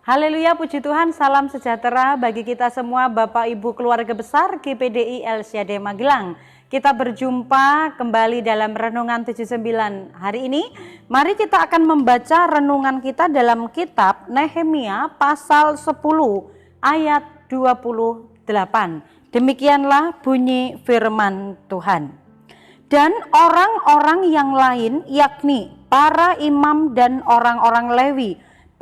Haleluya, puji Tuhan, salam sejahtera bagi kita semua Bapak Ibu keluarga besar GPDI LCD Magelang. Kita berjumpa kembali dalam Renungan 79 hari ini. Mari kita akan membaca renungan kita dalam kitab Nehemia pasal 10 ayat 28. Demikianlah bunyi firman Tuhan. Dan orang-orang yang lain yakni para imam dan orang-orang Lewi,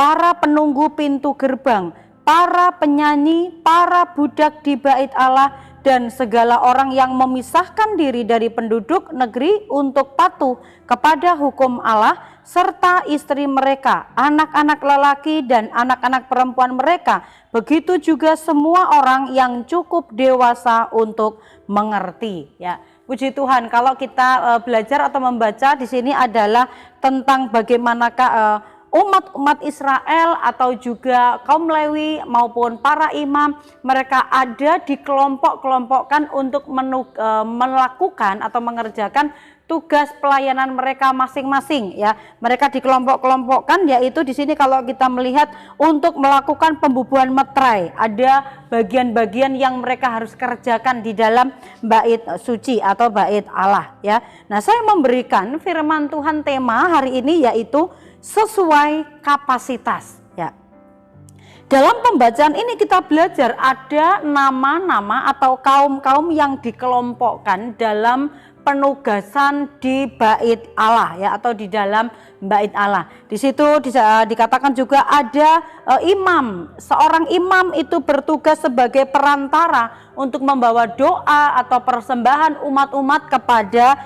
para penunggu pintu gerbang, para penyanyi, para budak di bait Allah, dan segala orang yang memisahkan diri dari penduduk negeri untuk patuh kepada hukum Allah, serta istri mereka, anak-anak lelaki dan anak-anak perempuan mereka, begitu juga semua orang yang cukup dewasa untuk mengerti. Ya, puji Tuhan, kalau kita belajar atau membaca di sini adalah tentang bagaimanakah umat Israel atau juga kaum Lewi maupun para imam, mereka ada di kelompok-kelompokkan untuk melakukan atau mengerjakan tugas pelayanan mereka masing-masing ya. Mereka dikelompok-kelompokkan, yaitu di sini kalau kita melihat untuk melakukan pembubuhan meterai, ada bagian-bagian yang mereka harus kerjakan di dalam bait suci atau bait Allah ya. Nah, saya memberikan firman Tuhan tema hari ini yaitu sesuai kapasitas ya. Dalam pembacaan ini kita belajar ada nama-nama atau kaum-kaum yang dikelompokkan dalam penugasan di bait Allah ya, atau di dalam bait Allah. Di situ dikatakan juga ada imam. Seorang imam itu bertugas sebagai perantara untuk membawa doa atau persembahan umat-umat kepada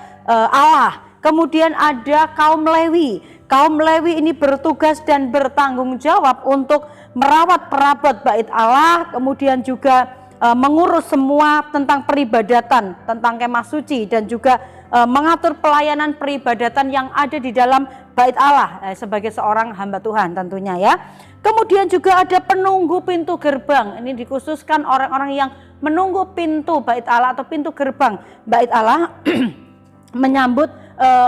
Allah. Kemudian ada kaum Lewi. Kaum Lewi ini bertugas dan bertanggung jawab untuk merawat perabot bait Allah, kemudian juga mengurus semua tentang peribadatan, tentang kemah suci, dan juga mengatur pelayanan peribadatan yang ada di dalam bait Allah sebagai seorang hamba Tuhan tentunya ya. Kemudian juga ada penunggu pintu gerbang. Ini dikhususkan orang-orang yang menunggu pintu bait Allah atau pintu gerbang bait Allah menyambut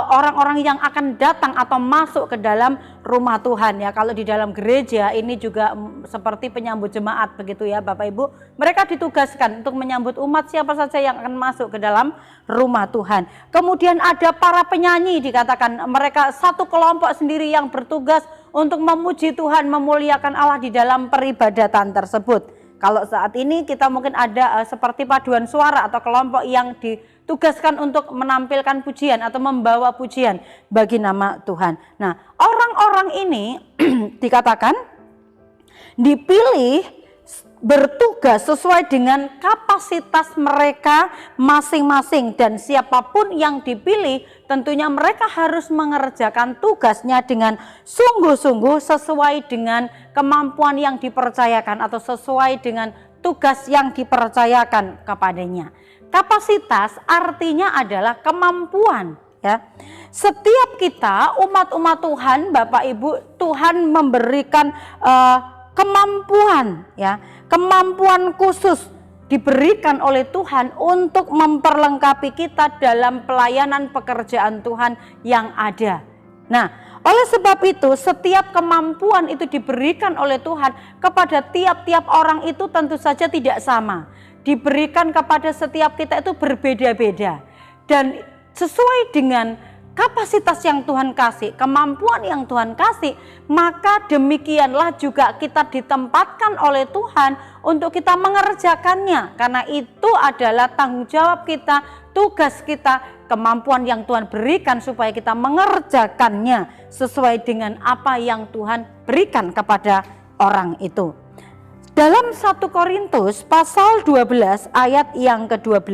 orang-orang yang akan datang atau masuk ke dalam rumah Tuhan ya. Kalau di dalam gereja ini juga seperti penyambut jemaat begitu ya Bapak Ibu. Mereka ditugaskan untuk menyambut umat siapa saja yang akan masuk ke dalam rumah Tuhan. Kemudian ada para penyanyi, dikatakan mereka satu kelompok sendiri yang bertugas untuk memuji Tuhan, memuliakan Allah di dalam peribadatan tersebut. Kalau saat ini kita mungkin ada seperti paduan suara atau kelompok yang ditugaskan untuk menampilkan pujian atau membawa pujian bagi nama Tuhan. Nah, orang-orang ini dikatakan dipilih bertugas sesuai dengan kapasitas mereka masing-masing, dan siapapun yang dipilih tentunya mereka harus mengerjakan tugasnya dengan sungguh-sungguh sesuai dengan kemampuan yang dipercayakan atau sesuai dengan tugas yang dipercayakan kepadanya. Kapasitas artinya adalah kemampuan ya. Setiap kita umat-umat Tuhan, Bapak Ibu, Tuhan memberikan kemampuan ya, kemampuan khusus diberikan oleh Tuhan untuk memperlengkapi kita dalam pelayanan pekerjaan Tuhan yang ada. Nah, oleh sebab itu setiap kemampuan itu diberikan oleh Tuhan kepada tiap-tiap orang itu tentu saja tidak sama. Diberikan kepada setiap kita itu berbeda-beda, dan sesuai dengan kapasitas yang Tuhan kasih, kemampuan yang Tuhan kasih, maka demikianlah juga kita ditempatkan oleh Tuhan untuk kita mengerjakannya. Karena itu adalah tanggung jawab kita, tugas kita, kemampuan yang Tuhan berikan supaya kita mengerjakannya sesuai dengan apa yang Tuhan berikan kepada orang itu. Dalam 1 Korintus pasal 12 ayat yang ke-12,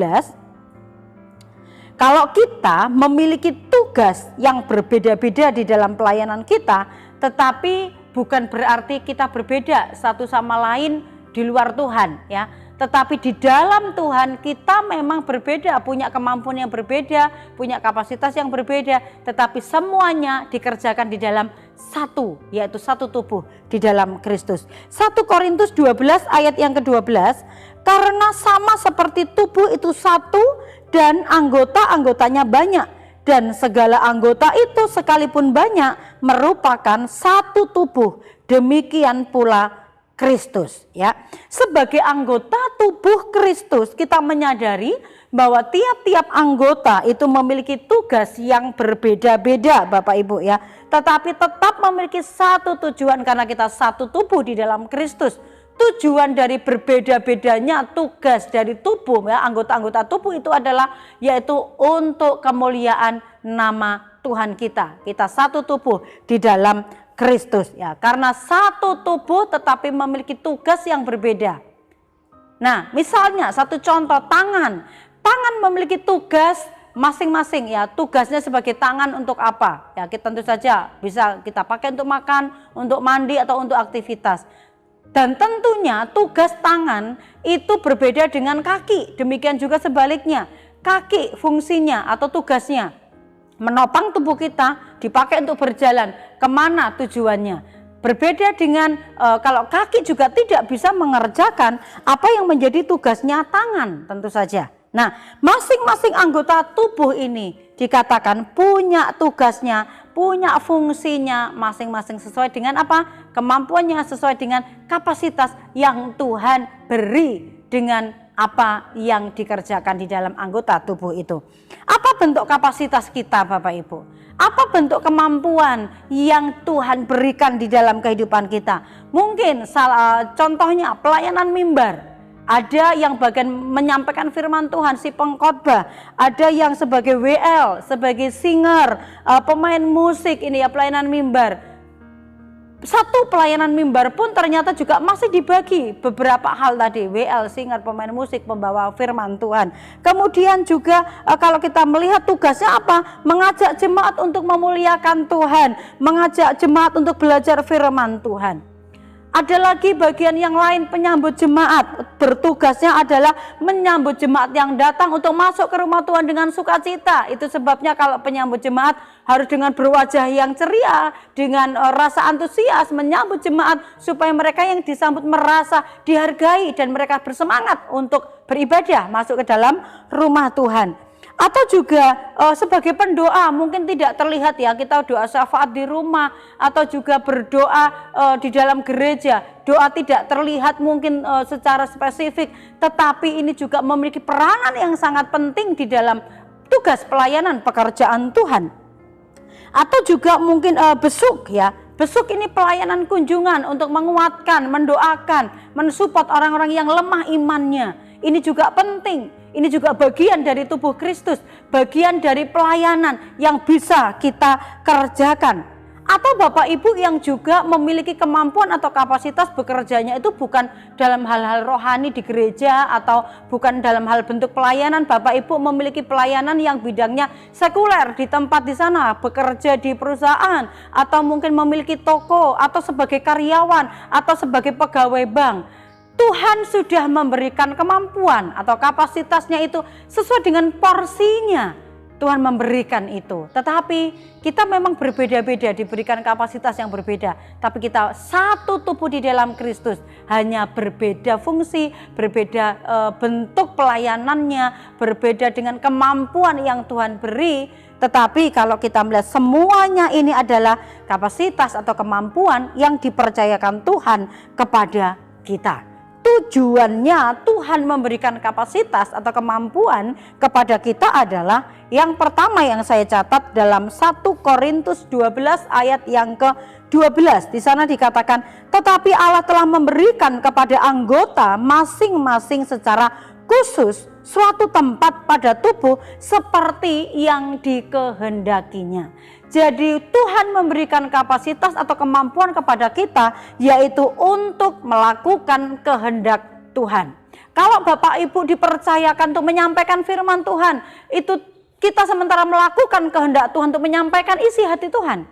kalau kita memiliki tugas yang berbeda-beda di dalam pelayanan kita, tetapi bukan berarti kita berbeda satu sama lain di luar Tuhan ya. Tetapi di dalam Tuhan kita memang berbeda, punya kemampuan yang berbeda, punya kapasitas yang berbeda, tetapi semuanya dikerjakan di dalam satu, yaitu satu tubuh di dalam Kristus. 1 Korintus 12 ayat yang ke-12, karena sama seperti tubuh itu satu dan anggota-anggotanya banyak, dan segala anggota itu sekalipun banyak merupakan satu tubuh, demikian pula Kristus ya. Sebagai anggota tubuh Kristus, kita menyadari bahwa tiap-tiap anggota itu memiliki tugas yang berbeda-beda Bapak Ibu ya. Tetapi tetap memiliki satu tujuan karena kita satu tubuh di dalam Kristus. Tujuan dari berbeda-bedanya tugas dari tubuh ya, anggota-anggota tubuh itu adalah yaitu untuk kemuliaan nama Tuhan kita. Kita satu tubuh di dalam Kristus ya. Karena satu tubuh tetapi memiliki tugas yang berbeda. Nah, misalnya satu contoh tangan. Tangan memiliki tugas masing-masing ya. Tugasnya sebagai tangan untuk apa? Ya, kita tentu saja bisa kita pakai untuk makan, untuk mandi atau untuk aktivitas. Dan tentunya tugas tangan itu berbeda dengan kaki. Demikian juga sebaliknya. Kaki fungsinya atau tugasnya menopang tubuh kita, dipakai untuk berjalan. Kemana tujuannya? Berbeda dengan kalau kaki juga tidak bisa mengerjakan apa yang menjadi tugasnya tangan tentu saja. Nah, masing-masing anggota tubuh ini dikatakan punya tugasnya, punya fungsinya masing-masing sesuai dengan apa? Kemampuannya, sesuai dengan kapasitas yang Tuhan beri dengan apa yang dikerjakan di dalam anggota tubuh itu. Apa bentuk kapasitas kita Bapak Ibu? Apa bentuk kemampuan yang Tuhan berikan di dalam kehidupan kita? Mungkin contohnya pelayanan mimbar. Ada yang bagian menyampaikan firman Tuhan, si pengkhotbah, ada yang sebagai WL, sebagai singer, pemain musik, ini ya pelayanan mimbar. Satu pelayanan mimbar pun ternyata juga masih dibagi beberapa hal tadi, WL, singer, pemain musik, pembawa firman Tuhan. Kemudian juga kalau kita melihat tugasnya apa? Mengajak jemaat untuk memuliakan Tuhan, mengajak jemaat untuk belajar firman Tuhan. Ada lagi bagian yang lain, penyambut jemaat. Bertugasnya adalah menyambut jemaat yang datang untuk masuk ke rumah Tuhan dengan sukacita. Itu sebabnya kalau penyambut jemaat harus dengan berwajah yang ceria, dengan rasa antusias menyambut jemaat supaya mereka yang disambut merasa dihargai dan mereka bersemangat untuk beribadah masuk ke dalam rumah Tuhan. Atau juga sebagai pendoa, mungkin tidak terlihat ya, kita doa syafaat di rumah atau juga berdoa di dalam gereja. Doa tidak terlihat mungkin secara spesifik, tetapi ini juga memiliki peranan yang sangat penting di dalam tugas pelayanan pekerjaan Tuhan. Atau juga mungkin besuk ya. Besuk ini pelayanan kunjungan untuk menguatkan, mendoakan, mensupport orang-orang yang lemah imannya. Ini juga penting. Ini juga bagian dari tubuh Kristus, bagian dari pelayanan yang bisa kita kerjakan. Atau Bapak Ibu yang juga memiliki kemampuan atau kapasitas bekerjanya itu bukan dalam hal-hal rohani di gereja atau bukan dalam hal bentuk pelayanan. Bapak Ibu memiliki pelayanan yang bidangnya sekuler di tempat di sana, bekerja di perusahaan atau mungkin memiliki toko atau sebagai karyawan atau sebagai pegawai bank. Tuhan sudah memberikan kemampuan atau kapasitasnya itu sesuai dengan porsinya. Tuhan memberikan itu. Tetapi kita memang berbeda-beda, diberikan kapasitas yang berbeda. Tapi kita satu tubuh di dalam Kristus, hanya berbeda fungsi, berbeda bentuk pelayanannya, berbeda dengan kemampuan yang Tuhan beri. Tetapi kalau kita melihat semuanya ini adalah kapasitas atau kemampuan yang dipercayakan Tuhan kepada kita. Tujuannya Tuhan memberikan kapasitas atau kemampuan kepada kita adalah yang pertama yang saya catat dalam 1 Korintus 12 ayat yang ke-12. Di sana dikatakan, tetapi Allah telah memberikan kepada anggota masing-masing secara khusus suatu tempat pada tubuh seperti yang dikehendakinya. Jadi Tuhan memberikan kapasitas atau kemampuan kepada kita yaitu untuk melakukan kehendak Tuhan. Kalau Bapak Ibu dipercayakan untuk menyampaikan firman Tuhan, itu kita sementara melakukan kehendak Tuhan untuk menyampaikan isi hati Tuhan.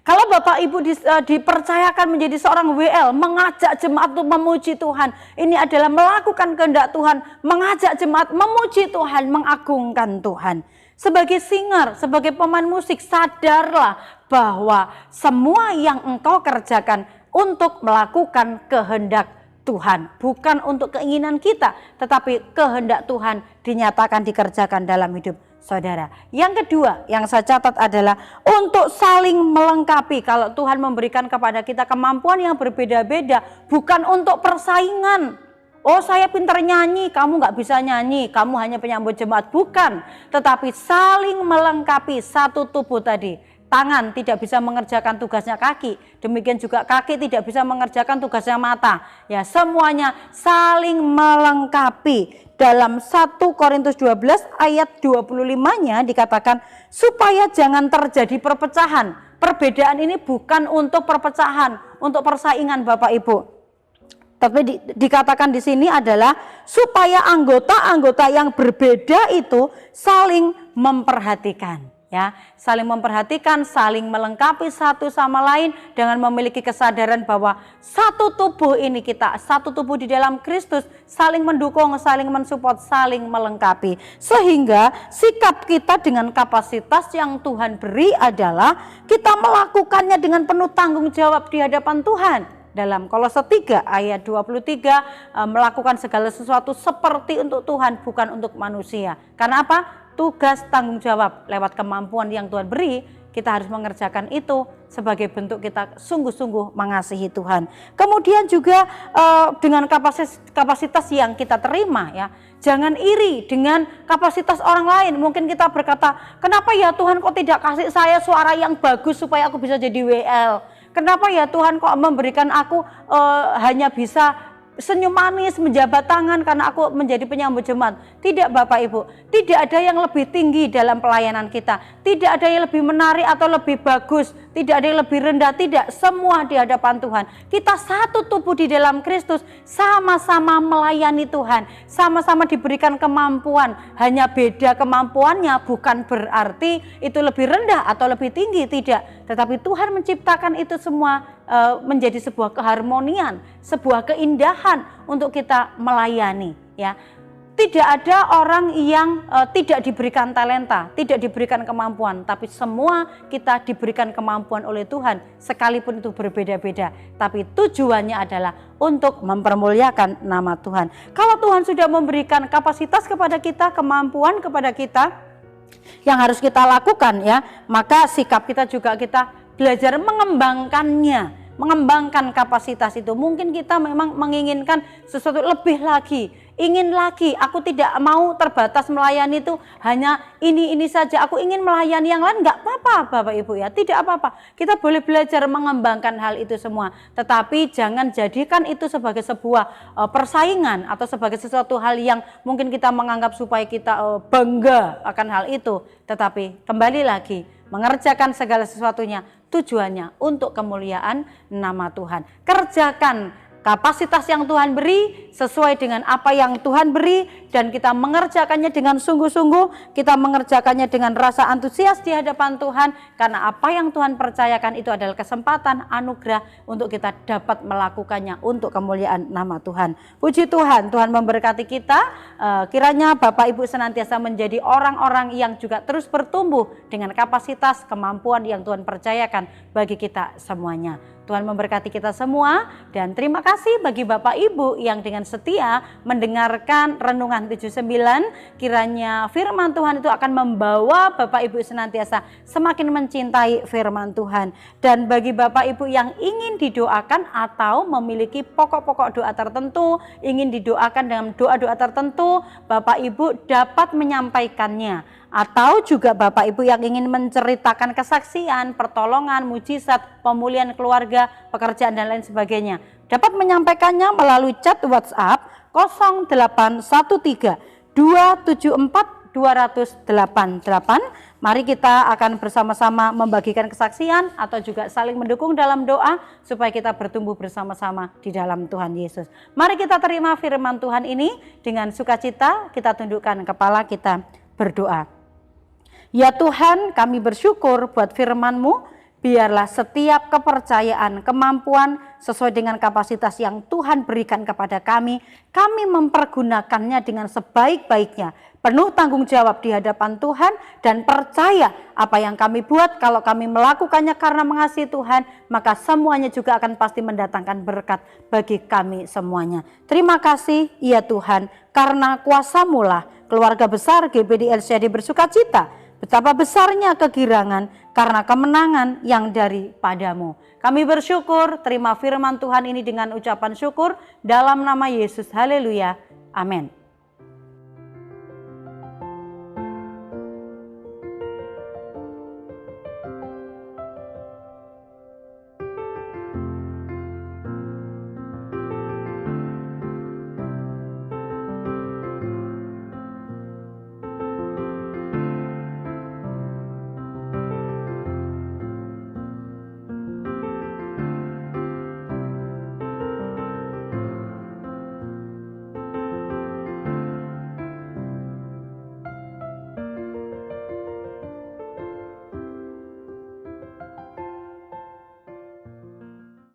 Kalau Bapak Ibu dipercayakan menjadi seorang WL, mengajak jemaat untuk memuji Tuhan, ini adalah melakukan kehendak Tuhan, mengajak jemaat memuji Tuhan, mengagungkan Tuhan. Sebagai singer, sebagai pemain musik, sadarlah bahwa semua yang engkau kerjakan untuk melakukan kehendak Tuhan. Bukan untuk keinginan kita, tetapi kehendak Tuhan dinyatakan dikerjakan dalam hidup saudara. Yang kedua yang saya catat adalah untuk saling melengkapi. Kalau Tuhan memberikan kepada kita kemampuan yang berbeda-beda, bukan untuk persaingan. Oh, saya pintar nyanyi, kamu nggak bisa nyanyi, kamu hanya penyambut jemaat. Bukan, tetapi saling melengkapi satu tubuh tadi. Tangan tidak bisa mengerjakan tugasnya kaki, demikian juga kaki tidak bisa mengerjakan tugasnya mata. Ya, semuanya saling melengkapi. Dalam 1 Korintus 12 ayat 25-nya dikatakan supaya jangan terjadi perpecahan. Perbedaan ini bukan untuk perpecahan, untuk persaingan Bapak Ibu. Tapi dikatakan di sini adalah supaya anggota-anggota yang berbeda itu saling memperhatikan, ya, saling memperhatikan, saling melengkapi satu sama lain dengan memiliki kesadaran bahwa satu tubuh ini kita, satu tubuh di dalam Kristus, saling mendukung, saling mensupport, saling melengkapi. Sehingga sikap kita dengan kapasitas yang Tuhan beri adalah kita melakukannya dengan penuh tanggung jawab di hadapan Tuhan. Dalam Kolose 3 ayat 23 melakukan segala sesuatu seperti untuk Tuhan, bukan untuk manusia. Karena apa? Tugas tanggung jawab lewat kemampuan yang Tuhan beri, kita harus mengerjakan itu sebagai bentuk kita sungguh-sungguh mengasihi Tuhan. Kemudian juga dengan kapasitas yang kita terima, ya, jangan iri dengan kapasitas orang lain. Mungkin kita berkata, kenapa ya Tuhan kok tidak kasih saya suara yang bagus supaya aku bisa jadi WL? Kenapa ya Tuhan kok memberikan aku hanya bisa senyum manis, menjabat tangan karena aku menjadi penyambut jemaat? Tidak Bapak Ibu, tidak ada yang lebih tinggi dalam pelayanan kita. Tidak ada yang lebih menarik atau lebih bagus, tidak ada yang lebih rendah, tidak. Semua di hadapan Tuhan. Kita satu tubuh di dalam Kristus, sama-sama melayani Tuhan, sama-sama diberikan kemampuan. Hanya beda kemampuannya, bukan berarti itu lebih rendah atau lebih tinggi, tidak. Tetapi Tuhan menciptakan itu semua menjadi sebuah keharmonian, sebuah keindahan untuk kita melayani, ya. Tidak ada orang yang tidak diberikan talenta, tidak diberikan kemampuan, tapi semua kita diberikan kemampuan oleh Tuhan, sekalipun itu berbeda-beda. Tapi tujuannya adalah untuk mempermuliakan nama Tuhan. Kalau Tuhan sudah memberikan kapasitas kepada kita, kemampuan kepada kita, yang harus kita lakukan, ya, maka sikap kita juga kita belajar mengembangkan kapasitas itu. Mungkin kita memang menginginkan sesuatu lebih lagi, ingin lagi. Aku tidak mau terbatas melayani itu hanya ini saja. Aku ingin melayani yang lain, nggak apa-apa Bapak Ibu, ya, tidak apa-apa. Kita boleh belajar mengembangkan hal itu semua. Tetapi jangan jadikan itu sebagai sebuah persaingan atau sebagai sesuatu hal yang mungkin kita menganggap supaya kita bangga akan hal itu. Tetapi kembali lagi, mengerjakan segala sesuatunya tujuannya untuk kemuliaan nama Tuhan. Kerjakan kapasitas yang Tuhan beri sesuai dengan apa yang Tuhan beri, dan kita mengerjakannya dengan sungguh-sungguh, kita mengerjakannya dengan rasa antusias di hadapan Tuhan, karena apa yang Tuhan percayakan itu adalah kesempatan, anugerah untuk kita dapat melakukannya untuk kemuliaan nama Tuhan. Puji Tuhan, Tuhan memberkati kita. Kiranya Bapak Ibu senantiasa menjadi orang-orang yang juga terus bertumbuh dengan kapasitas, kemampuan yang Tuhan percayakan bagi kita semuanya. Tuhan memberkati kita semua, dan terima kasih bagi Bapak Ibu yang dengan setia mendengarkan Renungan 79. Kiranya firman Tuhan itu akan membawa Bapak Ibu senantiasa semakin mencintai firman Tuhan. Dan bagi Bapak Ibu yang ingin didoakan atau memiliki pokok-pokok doa tertentu, ingin didoakan dengan doa-doa tertentu, Bapak Ibu dapat menyampaikannya. Atau juga Bapak Ibu yang ingin menceritakan kesaksian, pertolongan, mujizat, pemulihan keluarga, pekerjaan dan lain sebagainya, dapat menyampaikannya melalui chat WhatsApp 0813 274 20088. Mari kita akan bersama-sama membagikan kesaksian atau juga saling mendukung dalam doa supaya kita bertumbuh bersama-sama di dalam Tuhan Yesus. Mari kita terima firman Tuhan ini dengan sukacita, kita tundukkan kepala, kita berdoa. Ya Tuhan, kami bersyukur buat firman-Mu. Biarlah setiap kepercayaan, kemampuan sesuai dengan kapasitas yang Tuhan berikan kepada kami mempergunakannya dengan sebaik-baiknya, penuh tanggung jawab di hadapan Tuhan, dan percaya apa yang kami buat, kalau kami melakukannya karena mengasihi Tuhan, maka semuanya juga akan pasti mendatangkan berkat bagi kami semuanya. Terima kasih ya Tuhan, karena kuasa-Mu lah keluarga besar GPD LCAD bersukacita, betapa besarnya kegirangan karena kemenangan yang daripadamu. Kami bersyukur, terima firman Tuhan ini dengan ucapan syukur dalam nama Yesus. Haleluya. Amin.